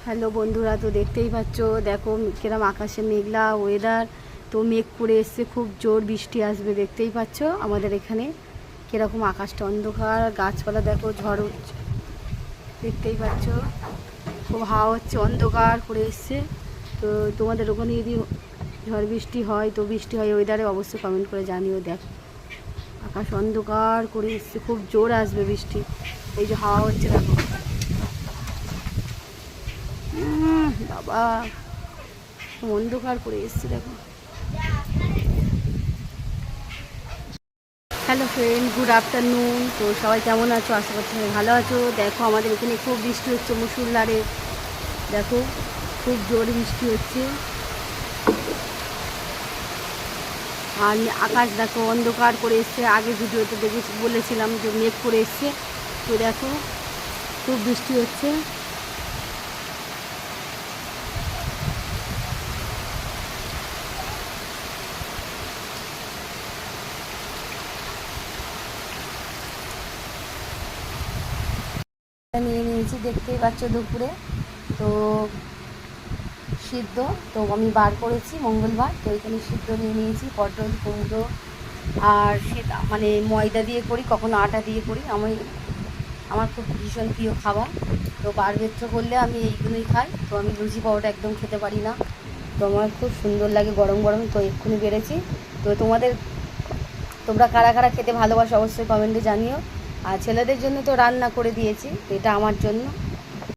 Hello বন্ধুরা, তো দেখতেই পাচ্ছ দেখো কিরম আকাশে মেঘলা ওয়েদার। তো মেঘ করে এসছে, খুব জোর বৃষ্টি আসবে। দেখতেই পাচ্ছ আমাদের এখানে কিরকম আকাশটা অন্ধকার, গাছপালা দেখো ঝড় হচ্ছে, দেখতেই পাচ্ছ খুব হাওয়া হচ্ছে, অন্ধকার করে এসছে। তো তোমাদের ওখানে যদি ঝড় বৃষ্টি হয়, তো বৃষ্টি হয় ওয়েদারে অবশ্যই কমেন্ট করে জানিও। দেখো আকাশ অন্ধকার করে এসছে, খুব জোর আসবে বৃষ্টি। এই যে হাওয়া হচ্ছে দেখো, বাবা অন্ধকার করে এসছে দেখো। Hello friend, good afternoon. তো সবাই কেমন আছো? আশা করছি সবাই ভালো আছো। দেখো আমাদের এখানে খুব বৃষ্টি হচ্ছে, মুসুলধারে দেখো খুব জোর বৃষ্টি হচ্ছে। আর আকাশ দেখো অন্ধকার করে এসছে। আগে ভিডিওতে দেখে বলেছিলাম যে মেঘ করে এসছে। তো দেখো খুব বৃষ্টি হচ্ছে। নিয়ে নিয়েছি, দেখতেই পাচ্ছ দুপুরে। তো সিদ্ধ তো আমি বার করেছি মঙ্গলবার, তো এখানে সিদ্ধ নিয়ে নিয়েছি, পটল কুমড়ো। আর সেটা মানে ময়দা দিয়ে করি, কখনো আটা দিয়ে করি। আমার খুব ভীষণ প্রিয় খাবার। তো বারবেত্র করলে আমি এইগুলোই খাই। তো আমি লুচি পাউডার একদম খেতে পারি না। তো আমার খুব সুন্দর লাগে গরম গরম। তো এক্ষুনি বেড়েছি। তো তোমরা কারা কারা খেতে ভালোবাসো অবশ্যই কমেন্টে জানিও। আর ছেলেদের জন্য তো রান্না করে দিয়েছি, এটা আমার জন্য।